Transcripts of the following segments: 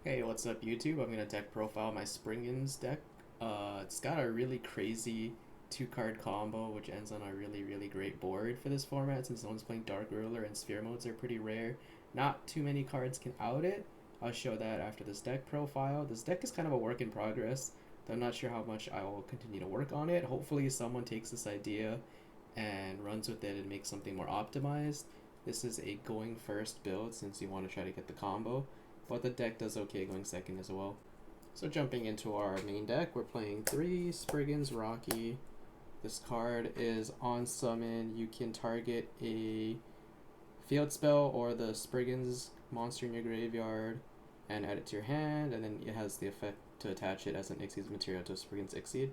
Hey, what's up YouTube? I'm gonna deck profile my Springans deck. It's got a really crazy two-card combo which ends on a really great board for this format since no one's playing Dark Ruler and Sphere modes are pretty rare. Not too many cards can out it. I'll show that after this deck profile. This deck is kind of a work in progress, though I'm not sure how much I will continue to work on it. Hopefully someone takes this idea and runs with it and makes something more optimized. This is a going first build since you want to try to get the combo, but the deck does okay going second as well. So jumping into our main deck, we're playing 3 Spriggans Rocky. This card is on summon. You can target a field spell or the Spriggans monster in your graveyard and add it to your hand, and then it has the effect to attach it as an Xyz material to a Spriggans Xyz.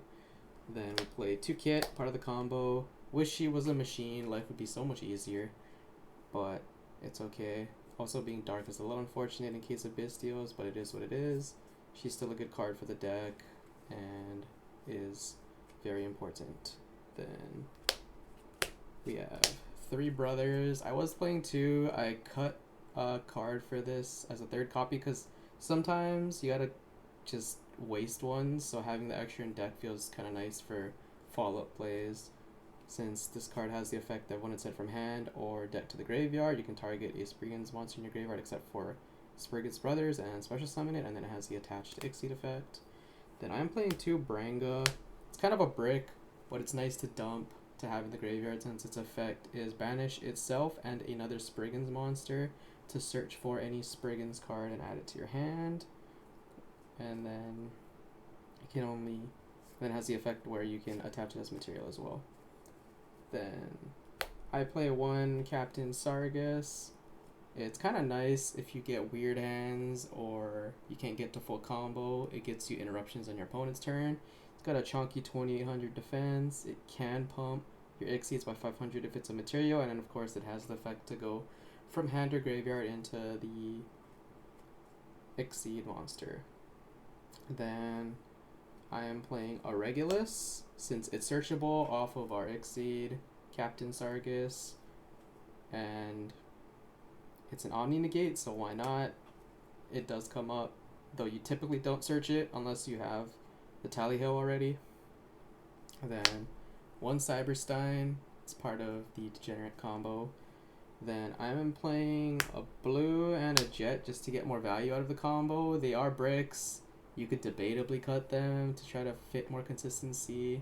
Then we play 2 Kit, part of the combo. Wish she was a machine, life would be so much easier, but it's okay. Also, being dark is a little unfortunate in case of Bystials, but it is what it is. She's still a good card for the deck and is very important. Then we have 3 brothers. I was playing 2. I cut a card for this as a third copy because sometimes you gotta just waste one, so having the extra in deck feels kind of nice for follow-up plays. Since this card has the effect that when it's sent from hand or deck to the graveyard, you can target a Springans monster in your graveyard except for Spriggans Brothers and special summon it, and then it has the attached Exceed effect. Then I'm playing 2 Branga. It's kind of a brick, but it's nice to dump to have in the graveyard since its effect is banish itself and another Spriggans monster to search for any Spriggans card and add it to your hand. And then it can only then it has the effect where you can attach it as material as well. Then I play 1 Captain Sargus. It's kind of nice if you get weird hands or you can't get to full combo. It gets you interruptions on your opponent's turn. It's got a chunky 2800 defense. It can pump your Xyz by 500 if it's a material, and then of course it has the effect to go from hand or graveyard into the Exceed monster. Then I am playing a Regulus since it's searchable off of our Exceed Captain Sargus, and it's an Omni Negate, so why not? It does come up, though you typically don't search it unless you have the Tally Hill already. Then 1 Cyberstein, it's part of the Degenerate combo. Then I'm playing a blue and a jet just to get more value out of the combo. They are bricks. You could debatably cut them to try to fit more consistency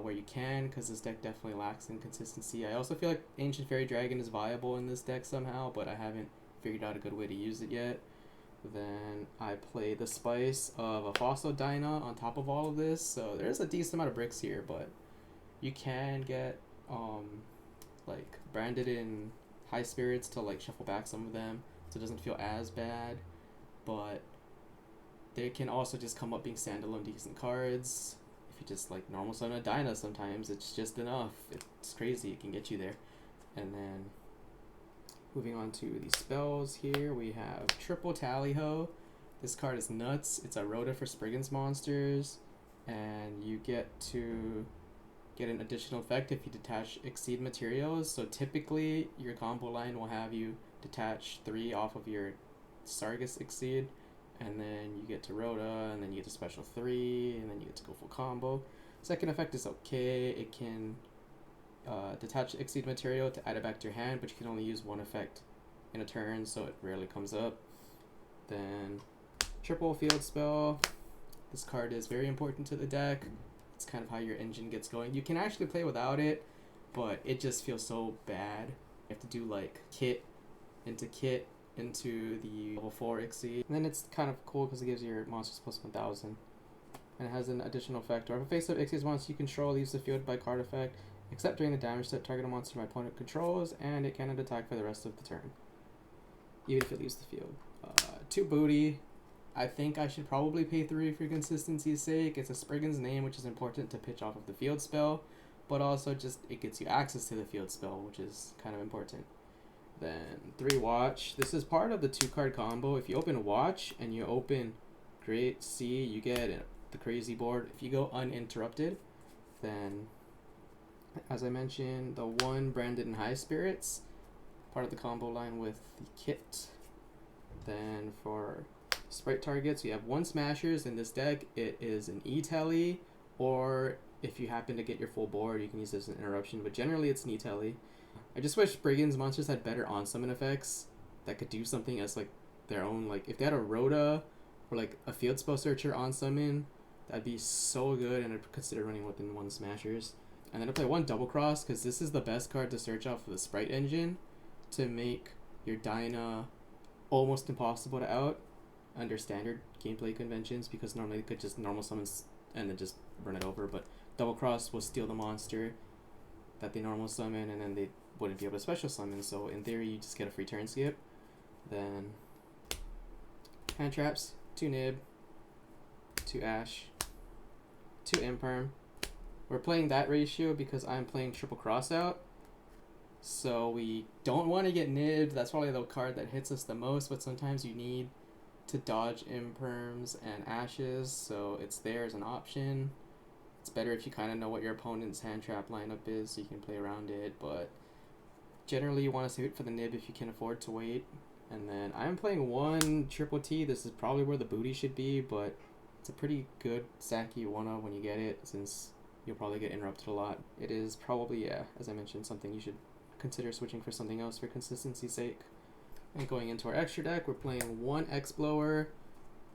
where you can, because this deck definitely lacks in consistency. I also feel like Ancient Fairy Dragon is viable in this deck somehow, but I haven't figured out a good way to use it yet. Then I play the spice of a Fossil Dyna on top of all of this, so there's a decent amount of bricks here, but you can get like branded in high spirits to like shuffle back some of them so it doesn't feel as bad, but they can also just come up being standalone decent cards. If you just like normal summon a Dyna, sometimes it's just enough. It's crazy, it can get you there. And then moving on to the spells here, we have Triple Tally-Ho. This card is nuts. It's a Rhoda for Spriggans monsters, and you get to get an additional effect if you detach Exceed materials. So typically your combo line will have you detach 3 off of your Sargus Exceed, and then you get to Rhoda, and then you get to special 3, and then you get to go full combo. Second effect is okay. It can detach Exceed material to add it back to your hand, but you can only use 1 effect in a turn, so it rarely comes up. Then triple field spell. This card is very important to the deck. It's kind of how your engine gets going. You can actually play without it, but it just feels so bad. You have to do like kit into the level 4 Exceed. And then it's kind of cool because it gives your monsters plus 1000. And it has an additional effect. Or if a face-up Exceed monster you control leaves the field by card effect, except during the damage step, target a monster my opponent controls, and it cannot attack for the rest of the turn, even if it leaves the field. 2 booty. I think I should probably pay 3 for consistency's sake. It's a Spriggan's name, which is important to pitch off of the field spell, but also just it gets you access to the field spell, which is kind of important. Then 3 watch. This is part of the 2-card combo. If you open watch and you open Great Sea, you get the crazy board. If you go uninterrupted, then as I mentioned, the 1 branded in high spirits, part of the combo line with the kit. Then for Sprite targets, you have 1 Smashers in this deck. It is an E-Telly, or if you happen to get your full board, you can use this as an interruption, but generally it's an E-Telly. I just wish Springans monsters had better on-summon effects that could do something as like their own, like if they had a Rhoda or like a Field Spell Searcher on-summon, that'd be so good, and I'd consider running within 1 Smashers. And then I play 1 Double Cross, because this is the best card to search off of the Sprite engine to make your Dyna almost impossible to out under standard gameplay conventions, because normally you could just normal summons and then just run it over, but Double Cross will steal the monster that they normal summon, and then they wouldn't be able to special summon, so in theory you just get a free turn skip. Then hand traps, 2 Nib, 2 Ash, 2 Imperm. We're playing that ratio because I'm playing triple cross out, so we don't want to get nibbed. That's probably the card that hits us the most, but sometimes you need to dodge Imperms and Ashes, so it's there as an option. It's better if you kind of know what your opponent's hand trap lineup is so you can play around it, but generally you want to save it for the nib if you can afford to wait. And then I'm playing 1 Triple T. This is probably where the booty should be, but it's a pretty good Saki 1-of when you get it, since you'll probably get interrupted a lot. It is probably, yeah, as I mentioned, something you should consider switching for something else for consistency's sake. And going into our extra deck, we're playing 1 X-Blower.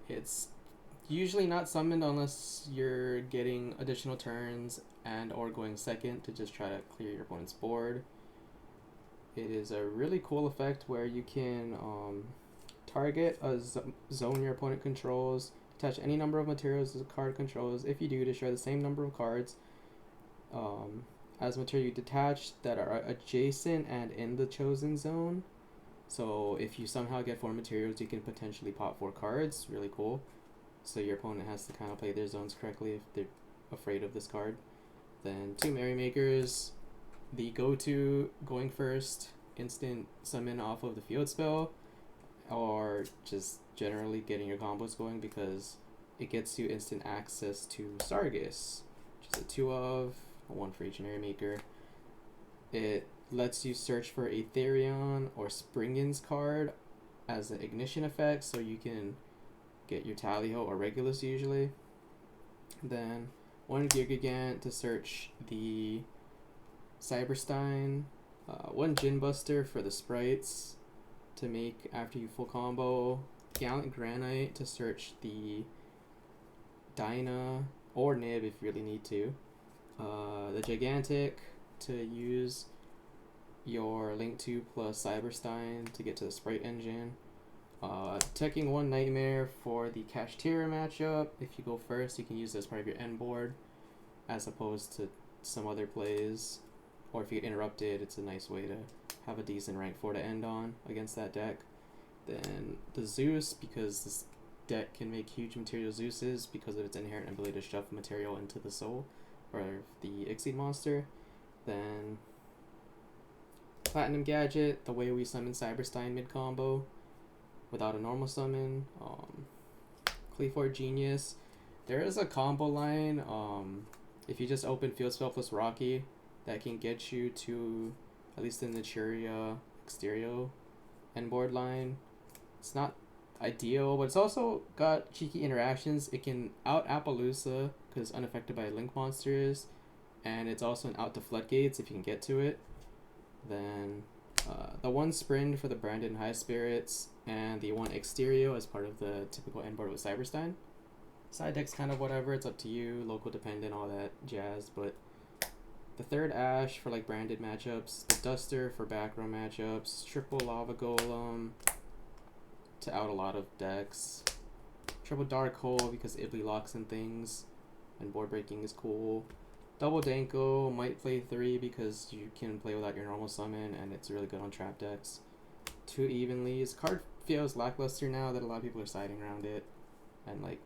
It's usually not summoned unless you're getting additional turns and or going second to just try to clear your opponent's board. It is a really cool effect where you can target a zone your opponent controls, attach any number of materials as a card controls. If you do, destroy the same number of cards as material you detached that are adjacent and in the chosen zone. So if you somehow get 4 materials, you can potentially pop 4 cards. Really cool. So your opponent has to kind of play their zones correctly if they're afraid of this card. Then 2 Merrymakers. The go-to going first instant summon off of the field spell, or just generally getting your combos going, because it gets you instant access to Sargus, which is a 2-of, 1 for each Merrymaker. It lets you search for a Therion or Springans card as an ignition effect, so you can get your Tallyho or Regulus usually. Then 1 Gigagant to search the Cyberstein, 1 Gin Buster for the sprites to make after you full combo, Gallant Granite to search the Dyna or Nib if you really need to, the Gigantic to use your Link 2 plus Cyberstein to get to the sprite engine, taking 1 Nightmare for the Kashtira matchup. If you go first, you can use this as part of your end board as opposed to some other plays. Or if you get interrupted, it's a nice way to have a decent rank 4 to end on against that deck. Then the Zeus, because this deck can make huge material Zeuses because of its inherent ability to shove material into the soul, or the Exceed monster. Then Platinum Gadget, the way we summon Cyberstein mid-combo without a normal summon. Cleaford Genius. There is a combo line, if you just open Field Spell plus Rocky, that can get you to at least the Naturia Exterio end board line. It's not ideal, but it's also got cheeky interactions. It can out Appaloosa because it's unaffected by Link monsters, and it's also an out to Floodgates if you can get to it. Then the 1 Sprint for the Brandon High Spirits, and the 1 Exterio as part of the typical end board with Cyberstein. Side deck's kind of whatever, it's up to you, local dependent, all that jazz, but the 3rd Ash for like branded matchups, the Duster for back row matchups, triple Lava Golem to out a lot of decks, triple Dark Hole because Ibly locks in things and board breaking is cool, double Danko might play 3 because you can play without your normal summon and it's really good on trap decks, 2 Evenlys. Card feels lackluster now that a lot of people are siding around it, and like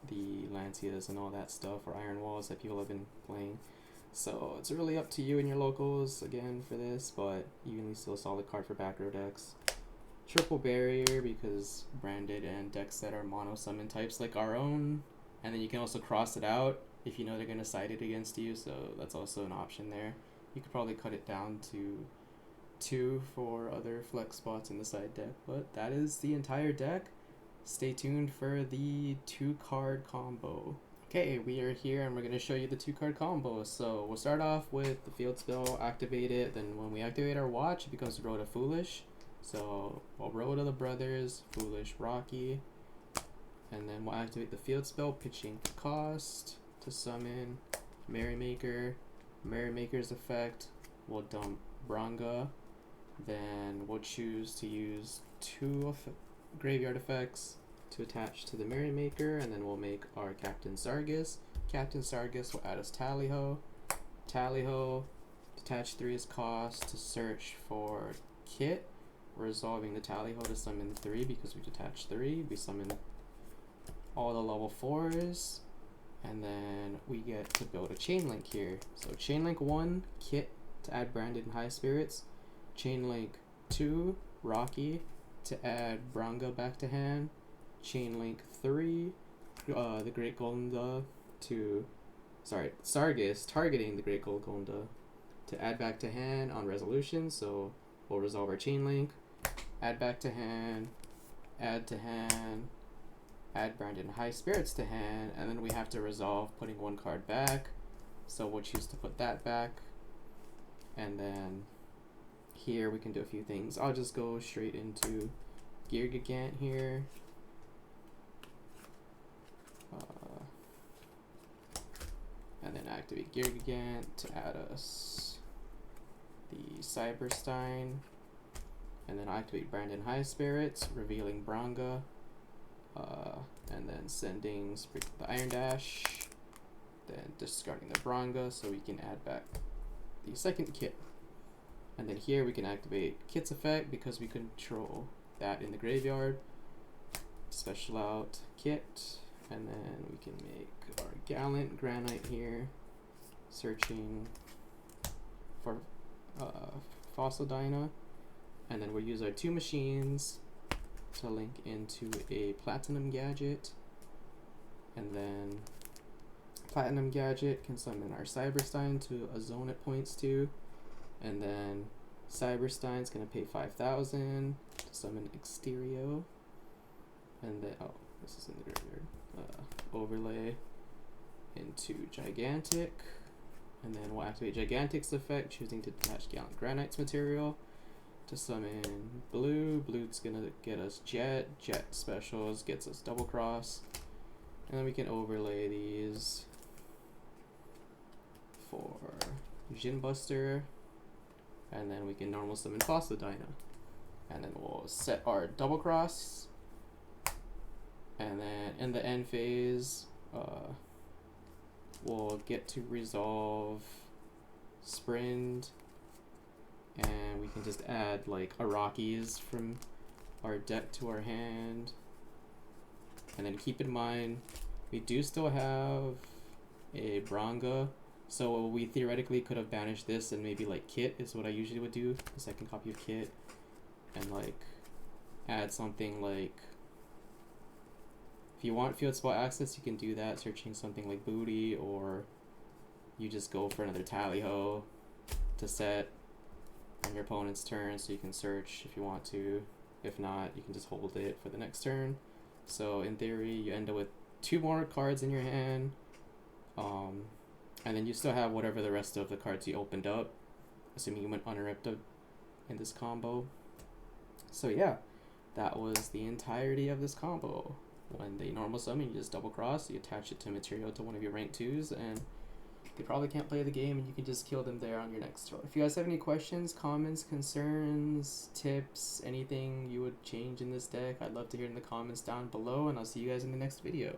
the Lancias and all that stuff, or Iron Walls that people have been playing. So it's really up to you and your locals again for this, but Evenly still a solid card for back row decks. Triple Barrier because branded and decks that are mono summon types like our own, and then you can also cross it out if you know they're going to side it against you, so that's also an option there. You could probably cut it down to 2 for other flex spots in the side deck, but that is the entire deck. stay tuned for the 2-card combo. Okay, we are here and we're going to show you the 2-card combo. So we'll start off with the field spell, activate it, then when we activate our watch, it becomes Road of Foolish. So we'll Road of the Brothers, Foolish, Rocky, and then we'll activate the field spell, pitching cost to summon Merrymaker. Merrymaker's effect, we'll dump Branga, then we'll choose to use 2 graveyard effects to attach to the Merrymaker, and then we'll make our Captain Sargus. Captain Sargus will add us Tallyho. Tallyho, detach 3's cost to search for Kit, resolving the Tallyho to summon 3 because we detached 3. We summon all the level 4s, and then we get to build a chain link here. So chain link 1, Kit to add Branded and High Spirits. Chain link 2, Rocky to add Branga back to hand. Chain link 3, the Great Golda to, Sargus targeting the Great Golda to add back to hand on resolution. So we'll resolve our chain link, add back to hand, add to hand, add Branded and High Spirits to hand, and then we have to resolve putting 1 card back. So we'll choose to put that back, and then here we can do a few things. I'll just go straight into Gear Gigant here. And then activate Gear Gigant to add us the Cyberstein. And then activate Brandon High Spirits, revealing Branga. And then sending the Iron Dash. Then discarding the Branga so we can add back the second Kit. And then here we can activate Kit's effect because we control that in the graveyard. Special out Kit. And then we can make our Gallant Granite here, searching for Fossil Dyna. And then we'll use our 2 machines to link into a Platinum Gadget. And then Platinum Gadget can summon our Cyberstein to a zone it points to. And then Cyberstein's going to pay 5,000 to summon Exterio. And then, oh, this is in the graveyard. Overlay into Gigantic, and then we'll activate Gigantic's effect, choosing to detach Gallant Granite's material to summon Blue. Blue's gonna get us Jet. Jet specials gets us Double Cross, and then we can overlay these for Jin Buster, and then we can normal summon Fossil Dyna, and then we'll set our Double Cross. And then in the end phase, we'll get to resolve Sprint, and we can just add like a Rockies from our deck to our hand. And then keep in mind, we do still have a Branga, so we theoretically could have banished this and maybe like Kit is what I usually would do, the second copy of Kit, and like add something like, if you want field spell access, you can do that, searching something like Booty, or you just go for another Tallyho to set on your opponent's turn, so you can search if you want to. If not, you can just hold it for the next turn. So in theory, you end up with 2 more cards in your hand, and then you still have whatever the rest of the cards you opened up, assuming you went uninterrupted in this combo. So yeah, that was the entirety of this combo. When they normal summon, you just double cross, you attach it to material to one of your rank 2s, and they probably can't play the game, and you can just kill them there on your next turn. If you guys have any questions, comments, concerns, tips, anything you would change in this deck, I'd love to hear in the comments down below, and I'll see you guys in the next video.